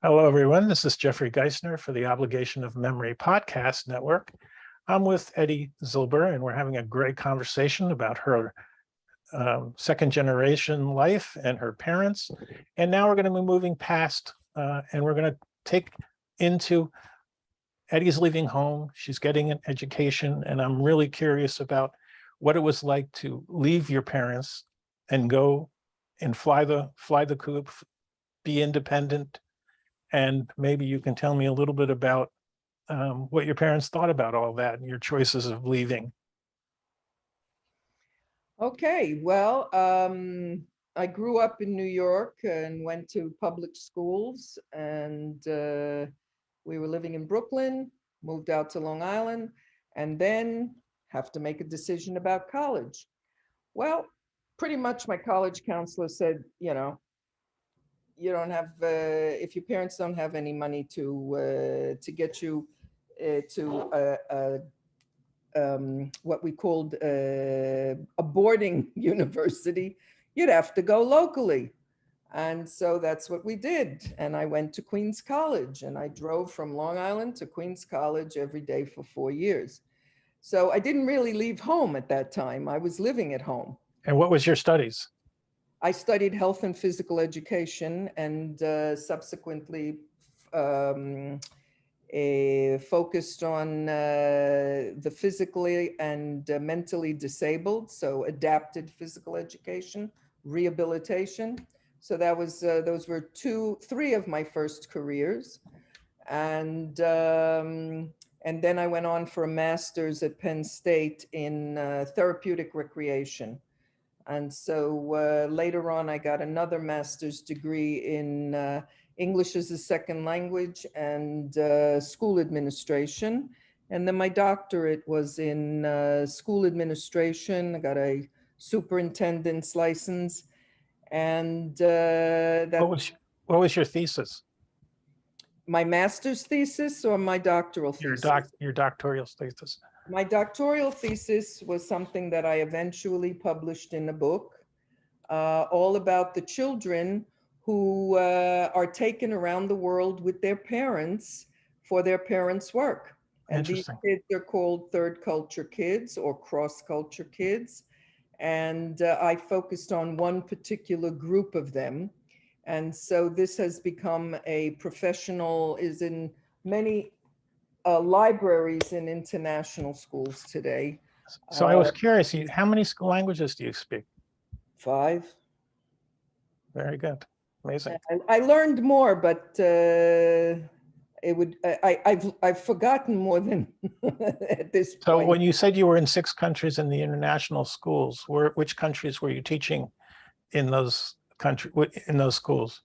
Hello, everyone. This is Jeffrey Giesener for the Obligation of Memory podcast network. I'm with Ettie Zilber, and we're having a great conversation about her second generation life and her parents. And now we're going to be moving past, and we're going to take into Eddie's leaving home. She's getting an education, and I'm really curious about what it was like to leave your parents and go and fly the coop, be independent. And maybe you can tell me a little bit about what your parents thought about all that and your choices of leaving. Okay, well, I grew up in New York and went to public schools, and we were living in Brooklyn, moved out to Long Island, and then have to make a decision about college. Well, pretty much my college counselor said, you don't have, if your parents don't have any money to get you to what we called a boarding university, you'd have to go locally. And so that's what we did. And I went to Queens College, and I drove from Long Island to Queens College every day for 4 years. So I didn't really leave home at that time. I was living at home. And what was your studies? I studied health and physical education, and subsequently focused on the physically and mentally disabled, so adapted physical education, rehabilitation. So that was those were three of my first careers, and then I went on for a master's at Penn State in therapeutic recreation. And so later on, I got another master's degree in English as a second language and school administration. And then my doctorate was in school administration. I got a superintendent's license. And what was your thesis? My master's thesis or my doctoral thesis? Your doctoral thesis. My doctoral thesis was something that I eventually published in a book, all about the children who are taken around the world with their parents for their parents' work. And these kids are called third culture kids or cross culture kids. And I focused on one particular group of them. And so this has become a professional, is in many libraries in international schools today. So I was curious, how many languages do you speak? 5. Very good. Amazing. I learned more, but I've forgotten more than at this point. So when you said you were in 6 countries in the international schools, which countries were you teaching in those schools?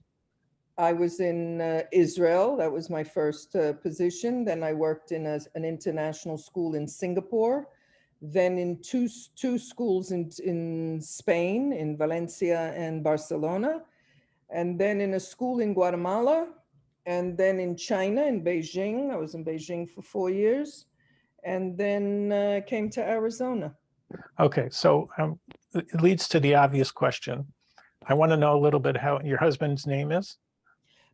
I was in Israel. That was my first position. Then I worked in an international school in Singapore. Then in two schools in Spain, in Valencia and Barcelona. And then in a school in Guatemala. And then in China, in Beijing. I was in Beijing for 4 years. And then came to Arizona. Okay, so it leads to the obvious question. I want to know a little bit how your husband's name is.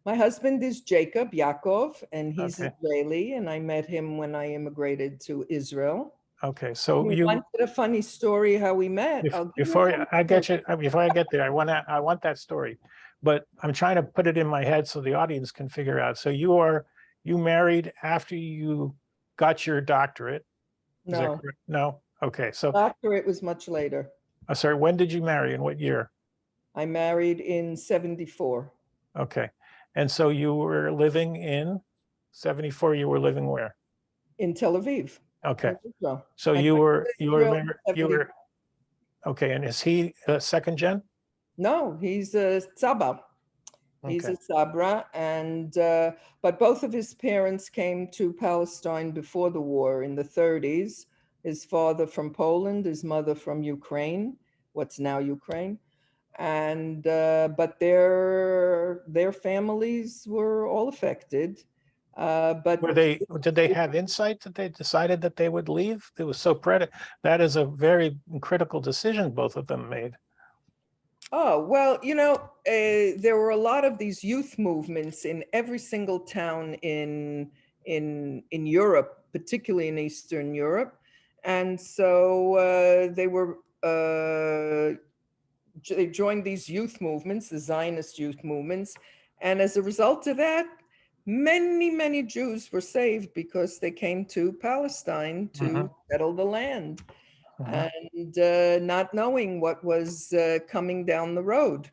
My husband is Jacob Yaakov, and he's Israeli, and I met him when I immigrated to Israel. Okay, so you wanted a funny story how we met. Before I get there, I want that story, but I'm trying to put it in my head so the audience can figure out. So you married after you got your doctorate? No. Is that correct? No. Okay, so doctorate was much later. Sorry, when did you marry and what year? I married in 1974. Okay. And so you were living in 1974, you were living where? In Tel Aviv. Okay. So you were okay. And is he a second gen? No, he's a Tzaba. He's a Sabra, and but both of his parents came to Palestine before the war in the 1930s. His father from Poland, his mother from Ukraine, what's now Ukraine. And but their families were all affected. But did they have insight that they decided that they would leave? It was so that is a very critical decision both of them made. Oh, well, there were a lot of these youth movements in every single town in Europe, particularly in Eastern Europe. And so they joined these youth movements, the Zionist youth movements. And as a result of that, many, many Jews were saved because they came to Palestine to settle the land and not knowing what was coming down the road.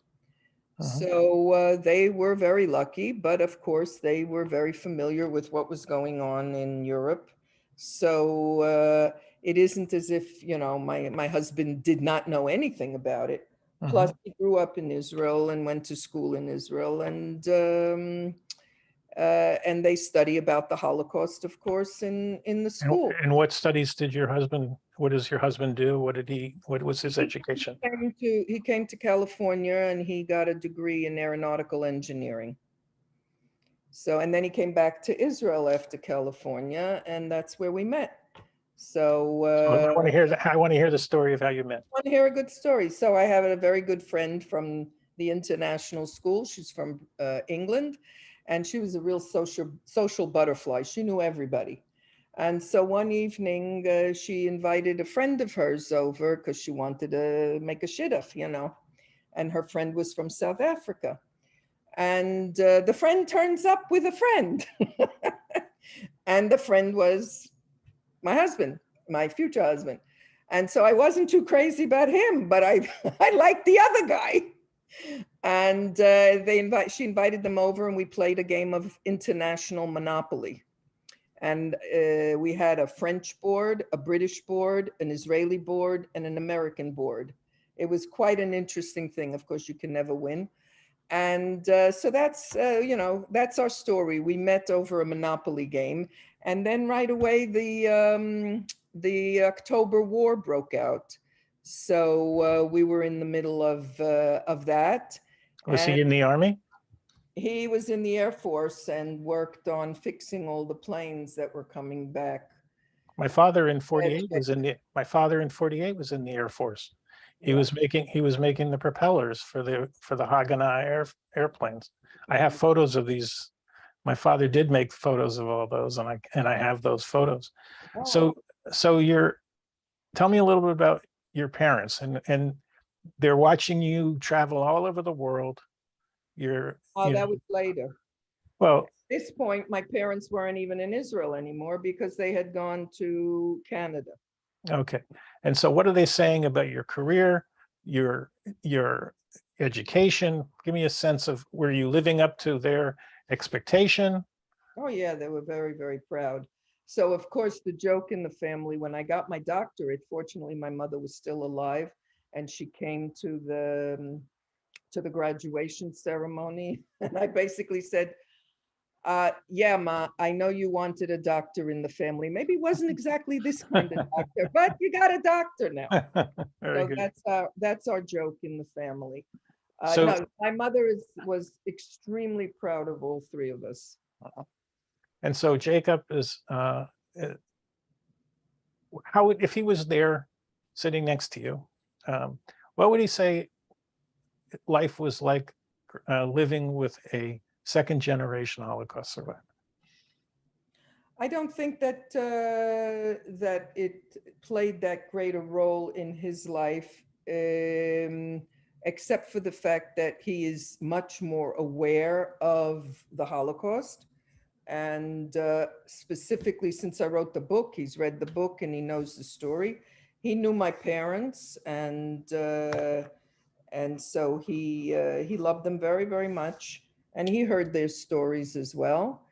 So they were very lucky, but of course they were very familiar with what was going on in Europe. So it isn't as if, my husband did not know anything about it. Plus, he grew up in Israel and went to school in Israel, and they study about the Holocaust, of course, in the school. And what studies did your husband, what does your husband do? What was his education? He came to California and he got a degree in aeronautical engineering. So, and then he came back to Israel after California, and that's where we met. So I want to hear the story of how you met. I want to hear a good story. So I have a very good friend from the international school. She's from England, and she was a real social butterfly. She knew everybody. And so one evening, she invited a friend of hers over because she wanted to make a shidduch, and her friend was from South Africa. And the friend turns up with a friend. And the friend was my husband, my future husband. And so I wasn't too crazy about him, but I liked the other guy. And she invited them over and we played a game of international Monopoly. And we had a French board, a British board, an Israeli board, and an American board. It was quite an interesting thing. Of course, you can never win. And so that's our story. We met over a Monopoly game. And then right away, the October War broke out. So we were in the middle of that. Was he in the Army? He was in the Air Force and worked on fixing all the planes that were coming back. My father in 48 was in the Air Force. He was making the propellers for the Haganah airplanes. I have photos of these. My father did make photos of all those, and I have those photos. Oh. So tell me a little bit about your parents, and they're watching you travel all over the world. That was later. Well, at this point, my parents weren't even in Israel anymore because they had gone to Canada. Okay. And so what are they saying about your career, your education? Give me a sense of, were you living up to their expectation? Oh yeah, they were very, very proud. So of course, the joke in the family, when I got my doctorate, fortunately, my mother was still alive and she came to the graduation ceremony. And I basically said, yeah, Ma, I know you wanted a doctor in the family. Maybe it wasn't exactly this kind of doctor, but you got a doctor now. So good. That's our joke in the family. No, my mother was extremely proud of all three of us. And so Jacob is, if he was there sitting next to you, what would he say life was like living with a second generation Holocaust survivor? I don't think that that it played that great a role in his life, except for the fact that he is much more aware of the Holocaust. And specifically, since I wrote the book, he's read the book and he knows the story. He knew my parents, and so he loved them very, very much, and he heard their stories as well.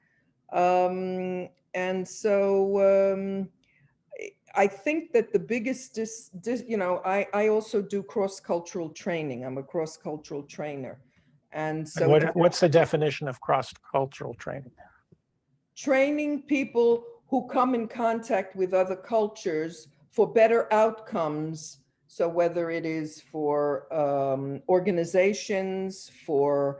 And so I think that the biggest, I also do cross-cultural training. I'm a cross-cultural trainer. And so what's the definition of cross-cultural training? Training people who come in contact with other cultures for better outcomes. So whether it is for organizations, for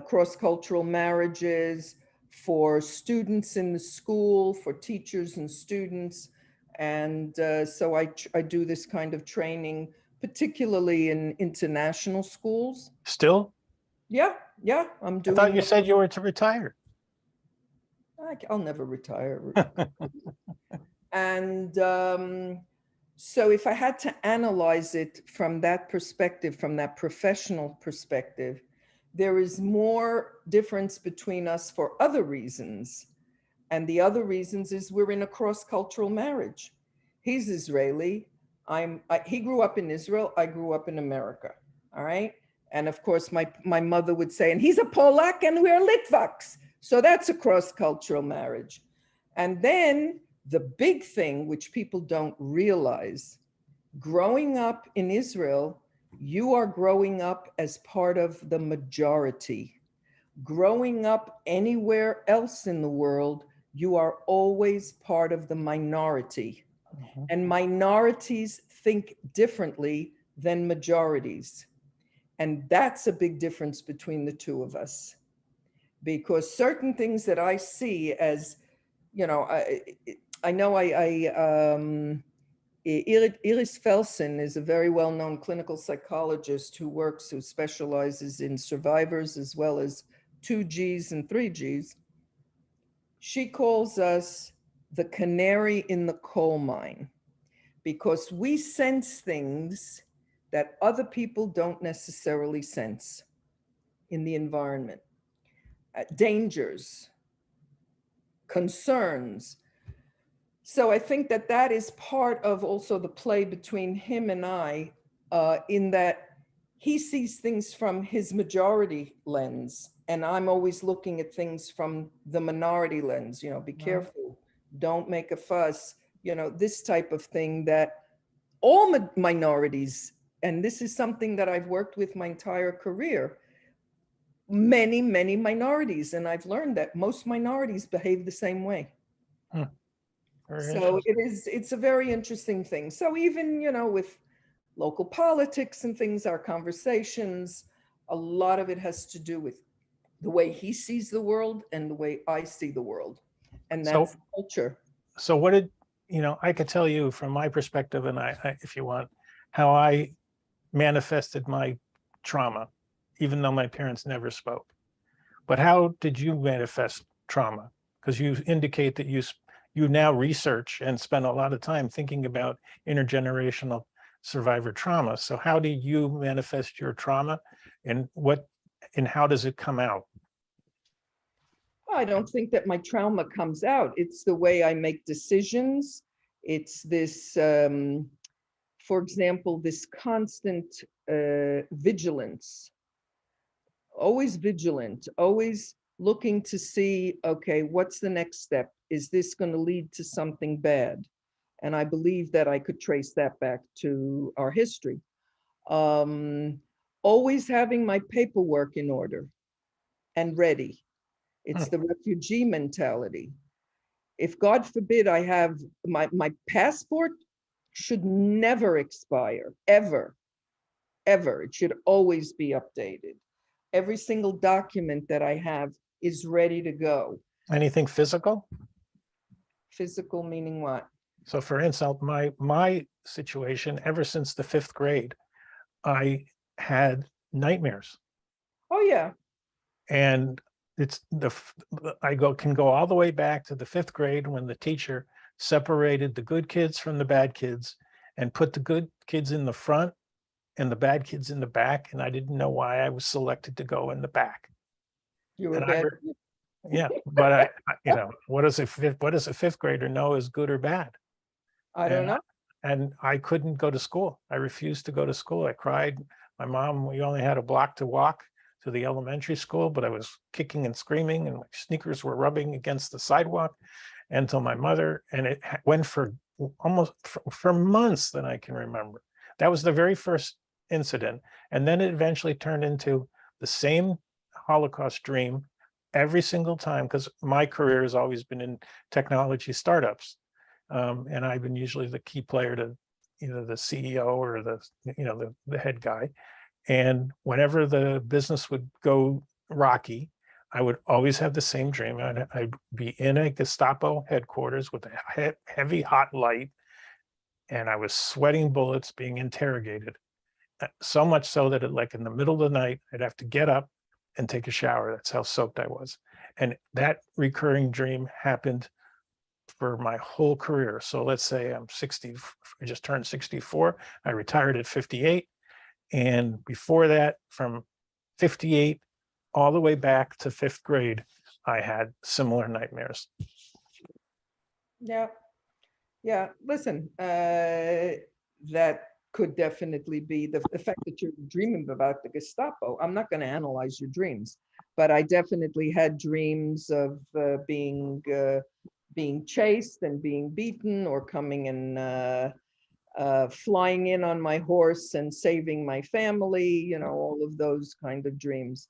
cross-cultural marriages, for students in the school, for teachers and students. And so I do this kind of training, particularly in international schools. Still? Yeah, I'm I thought doing. you said you were to retire. I'll never retire. And so if I had to analyze it from that perspective, from that professional perspective, there is more difference between us for other reasons. And the other reasons is we're in a cross-cultural marriage. He's Israeli. He grew up in Israel. I grew up in America. All right. And of course, my mother would say, and he's a Polak and we're Litvaks. So that's a cross-cultural marriage. And then the big thing, which people don't realize, growing up in Israel, you are growing up as part of the majority. Growing up anywhere else in the world, you are always part of the minority. Mhm. And minorities think differently than majorities. And that's a big difference between the two of us. Because certain things that I see as, you know, I know Iris Felsen is a very well-known clinical psychologist who specializes in survivors as well as 2Gs and 3Gs. She calls us the canary in the coal mine because we sense things that other people don't necessarily sense in the environment. Dangers, concerns. So I think that is part of also the play between him and I, in that he sees things from his majority lens, and I'm always looking at things from the minority lens. You know, be careful, don't make a fuss. You know, this type of thing that all minorities, and this is something that I've worked with my entire career. Many minorities, and I've learned that most minorities behave the same way. So it's a very interesting thing. So even, you know, with local politics and things, our conversations, a lot of it has to do with the way he sees the world and the way I see the world. And that's culture. So what did, you know, I could tell you from my perspective, and I if you want, how I manifested my trauma, even though my parents never spoke. But how did you manifest trauma? Because you indicate that you now research and spend a lot of time thinking about intergenerational survivor trauma. So how do you manifest your trauma, and how does it come out? I don't think that my trauma comes out. It's the way I make decisions. It's this, for example, this constant vigilance, always vigilant, always looking to see, okay, what's the next step? Is this going to lead to something bad? And I believe that I could trace that back to our history. Always having my paperwork in order and ready. It's the refugee mentality. If God forbid I have my passport should never expire, ever. It should always be updated. Every single document that I have is ready to go. Anything physical? Physical meaning what? So for instance, my situation, ever since the 5th grade, I had nightmares. Oh yeah. And it's can go all the way back to the 5th grade when the teacher separated the good kids from the bad kids and put the good kids in the front and the bad kids in the back. And I didn't know why I was selected to go in the back. You were And bad. yeah, but you know, what does a 5th grader know is good or bad? I don't know. And I couldn't go to school. I refused to go to school. I cried. My mom, we only had a block to walk to the elementary school, but I was kicking and screaming and my sneakers were rubbing against the sidewalk until my mother, and it went for almost for months that I can remember. That was the very first incident. And then it eventually turned into the same Holocaust dream every single time, because my career has always been in technology startups. And I've been usually the key player to either the CEO or the head guy. And whenever the business would go rocky, I would always have the same dream. I'd be in a Gestapo headquarters with a heavy hot light, and I was sweating bullets being interrogated. So much so that like in the middle of the night, I'd have to get up and take a shower. That's how soaked I was. And that recurring dream happened for my whole career. So let's say I'm 60, I just turned 64. I retired at 58. And before that, from 58 all the way back to 5th grade, I had similar nightmares. Yeah. Yeah. Listen, that could definitely be the fact that you're dreaming about the Gestapo. I'm not going to analyze your dreams, but I definitely had dreams of being chased and being beaten, or coming and flying in on my horse and saving my family, you know, all of those kind of dreams.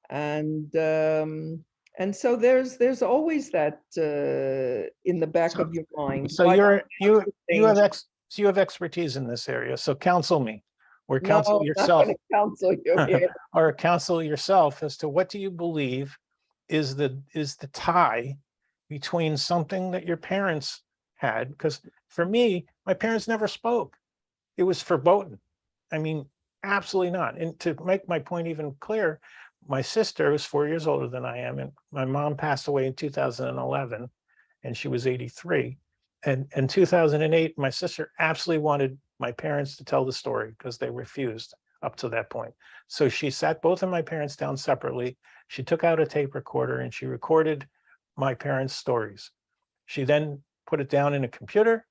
And so there's always that in the back of your mind. So Why don't you have danger? you have expertise in this area. So counsel me, or No, counsel I'm not yourself, going to counsel you here. or counsel yourself as to what do you believe is the tie between something that your parents had. Because for me, my parents never spoke. It was verboten. I mean, absolutely not. And to make my point even clear, my sister was 4 years older than I am, and my mom passed away in 2011, and she was 83. And in 2008, my sister absolutely wanted my parents to tell the story because they refused up to that point. So she sat both of my parents down separately. She took out a tape recorder and she recorded my parents' stories. She then put it down in a computer.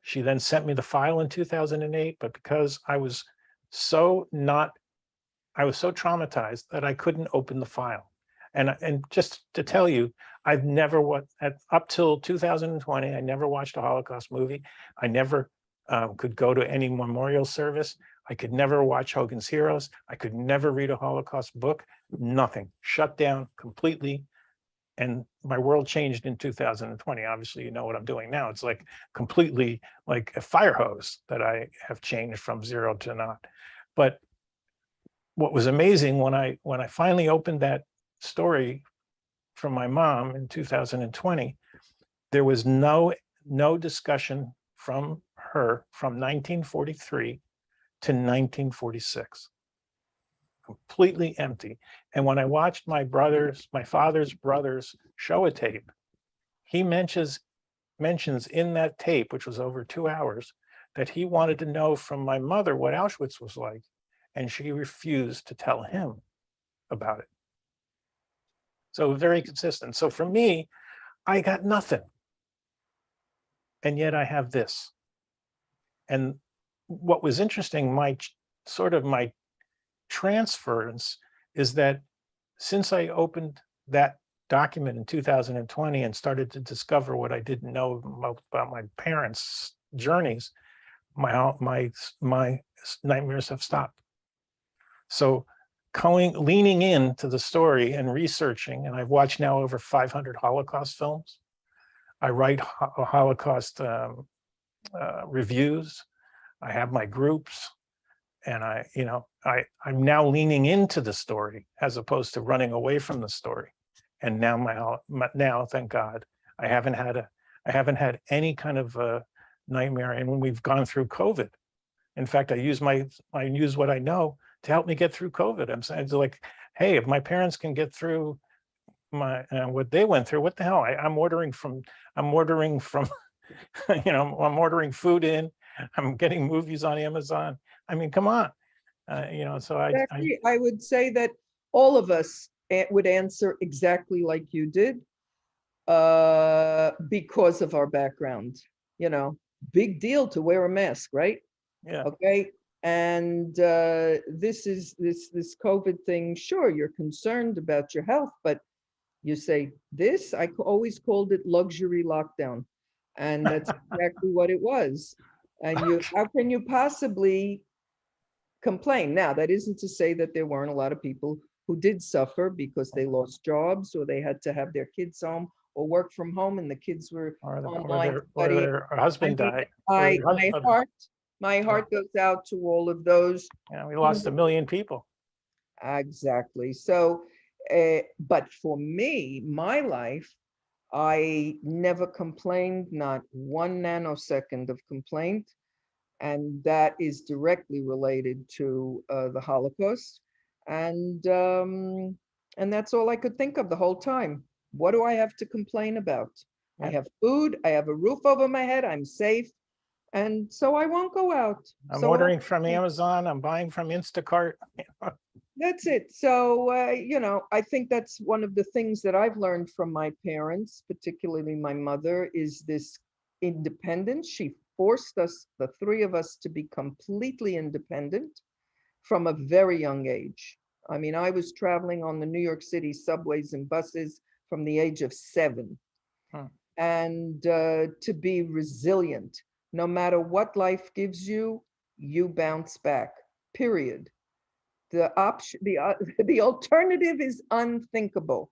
She then sent me the file in 2008, but because I was so traumatized that I couldn't open the file. And just to tell you, I've never up till 2020, I never watched a Holocaust movie. I never could go to any memorial service. I could never watch Hogan's Heroes. I could never read a Holocaust book. Nothing. Shut down completely. And my world changed in 2020. Obviously, you know what I'm doing now. It's like completely like a fire hose that I have changed from zero to not. But what was amazing when I finally opened that story from my mom in 2020, there was no discussion from her from 1943 to 1946. Completely empty. And when I watched my father's brother's show a tape, he mentions in that tape, which was over 2 hours, that he wanted to know from my mother what Auschwitz was like, and she refused to tell him about it. So very consistent. So for me, I got nothing. And yet I have this. And what was interesting, my transference is that since I opened that document in 2020 and started to discover what I didn't know about my parents' journeys, my nightmares have stopped. So leaning into the story and researching, and I've watched now over 500 Holocaust films. I write Holocaust reviews. I have my groups, and I'm now leaning into the story as opposed to running away from the story. And now now, thank God, I haven't had any kind of nightmare. And when we've gone through COVID, in fact, I use what I know to help me get through COVID. I'm saying, like, hey, if my parents can get through what they went through, what the hell? I'm ordering from I'm ordering food in. I'm getting movies on Amazon. I mean, come on. So I would say that all of us would answer exactly like you did, because of our background. Big deal to wear a mask, right? yeah. Okay. And this COVID thing, sure, you're concerned about your health, but you say this, I always called it luxury lockdown. And that's exactly what it was. And how can you possibly complain? Now, that isn't to say that there weren't a lot of people who did suffer because they lost jobs, or they had to have their kids home or work from home, and the kids were online or studying. their husband died. My heart goes out to all of those. Yeah, we lost 1 million people. Exactly. So, but for me, my life, I never complained, not one nanosecond of complaint. And that is directly related to the Holocaust. And that's all I could think of the whole time. What do I have to complain about? I Yeah. have food, I have a roof over my head, I'm safe, and so I won't go out. I'm So ordering from Amazon, I'm buying from Instacart. that's it. So, I think that's one of the things that I've learned from my parents, particularly my mother, is this independence. She forced us, the three of us, to be completely independent from a very young age. I mean, I was traveling on the New York City subways and buses from the age of 7. Hmm. And to be resilient. No matter what life gives you, you bounce back, period. The alternative is unthinkable.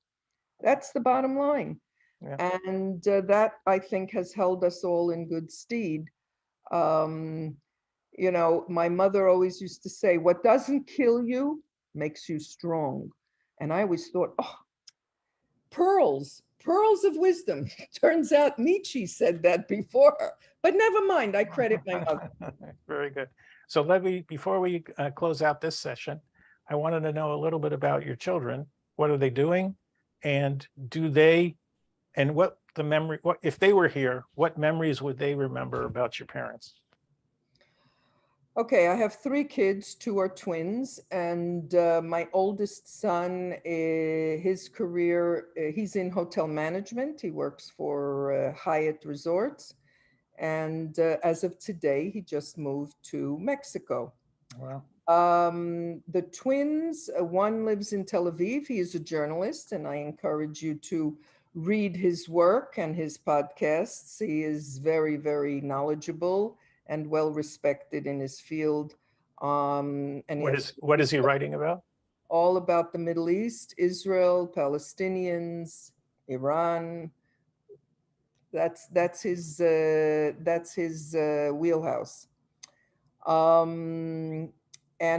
That's the bottom line. Yeah. And that, I think, has held us all in good stead. Um, my mother always used to say, what doesn't kill you makes you strong. And I always thought, oh, pearls of wisdom. Turns out Nietzsche said that before her, but never mind, I credit my mother. Very good. So before we close out this session, I wanted to know a little bit about your children. What are they doing? And what if they were here, what memories would they remember about your parents? Okay, I have 3 kids, 2 are twins, and my oldest son, his career, he's in hotel management. He works for Hyatt Resorts, and as of today, he just moved to Mexico. Wow. The twins, one lives in Tel Aviv. He is a journalist, and I encourage you to read his work and his podcasts. He is very, very knowledgeable and well respected in his field. And What is he writing about? all about the Middle East, Israel, Palestinians, Iran. That's his wheelhouse. And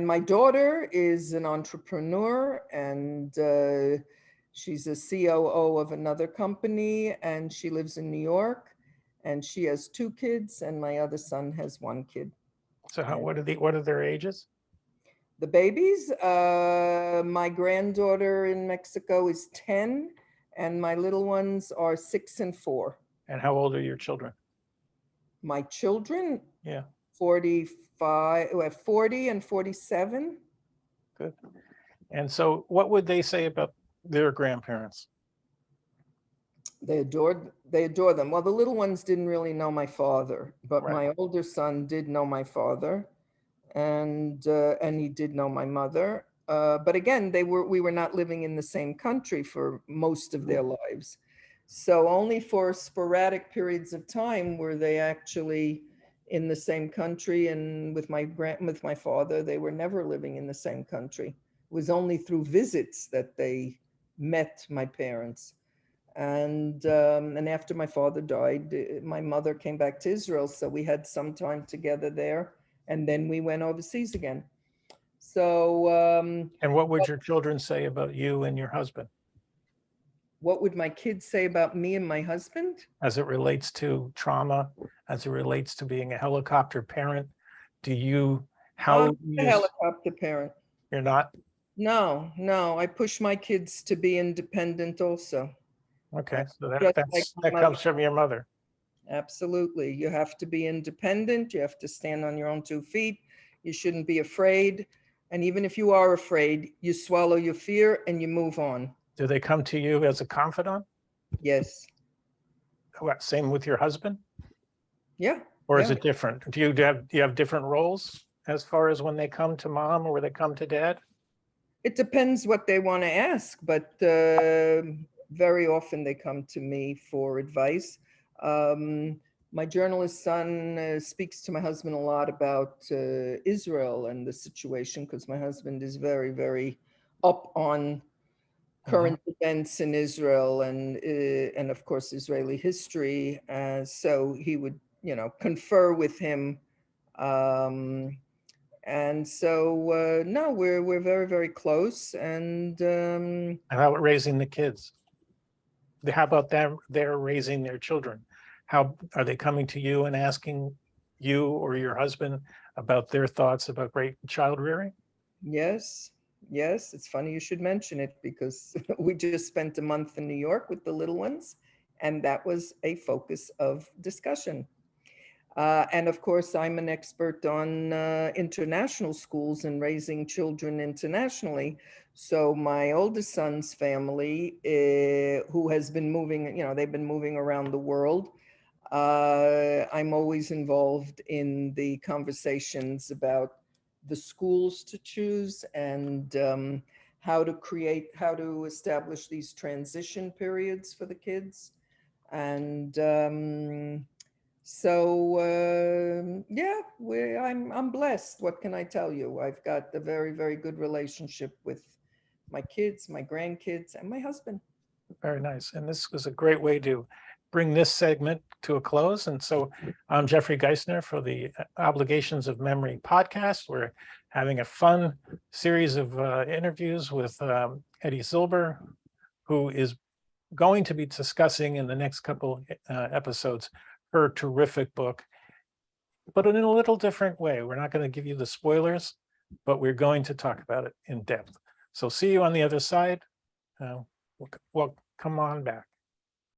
my daughter is an entrepreneur, and she's a COO of another company, and she lives in New York, and she has 2 kids, and my other son has 1 kid. So what are their ages? The babies, my granddaughter in Mexico is 10, and my little ones are 6 and 4. And how old are your children? My children, Yeah. 40 and 47. Good. And so what would they say about their grandparents? They adore them. Well, the little ones didn't really know my father, but Right. my older son did know my father, and he did know my mother. But again, we were not living in the same country for most of their lives. So only for sporadic periods of time were they actually in the same country. And with my father, they were never living in the same country. It was only through visits that they met my parents. And after my father died, my mother came back to Israel, so we had some time together there, and then we went overseas again. So, And what would your children say about you and your husband what would my kids say about me and my husband? as it relates to trauma, as it relates to being a helicopter parent? I'm a helicopter parent. You're not? No, I push my kids to be independent also. Okay, so Just like that my comes from your mother. Absolutely. You have to be independent. You have to stand on your own 2 feet. You shouldn't be afraid. And even if you are afraid, you swallow your fear and you move on. Do they come to you as a confidant? Yes. Same with your husband? Yeah. Or is it different? Do you have different roles as far as when they come to mom or when they come to dad? It depends what they want to ask, but very often they come to me for advice. My journalist son speaks to my husband a lot about Israel and the situation, because my husband is very, very up on current events in Israel and of course Israeli history. So he would, confer with him. And so no, we're very, very close. And how about raising the kids? How about them? They're raising their children. How are they coming to you and asking you or your husband about their thoughts about great child rearing? Yes, yes. It's funny you should mention it because we just spent a month in New York with the little ones, and that was a focus of discussion. And of course, I'm an expert on international schools and raising children internationally. So my oldest son's family, who has been moving, they've been moving around the world. I'm always involved in the conversations about the schools to choose and how to establish these transition periods for the kids. And yeah, I'm blessed. What can I tell you? I've got a very, very good relationship with my kids, my grandkids, and my husband. Very nice. And this was a great way to bring this segment to a close. And so I'm Jeffrey Giesener for the Obligations of Memory podcast. We're having a fun series of interviews with Ettie Zilber, who is going to be discussing in the next couple episodes her terrific book, but in a little different way. We're not going to give you the spoilers, but we're going to talk about it in depth. So see you on the other side. Well, come on back.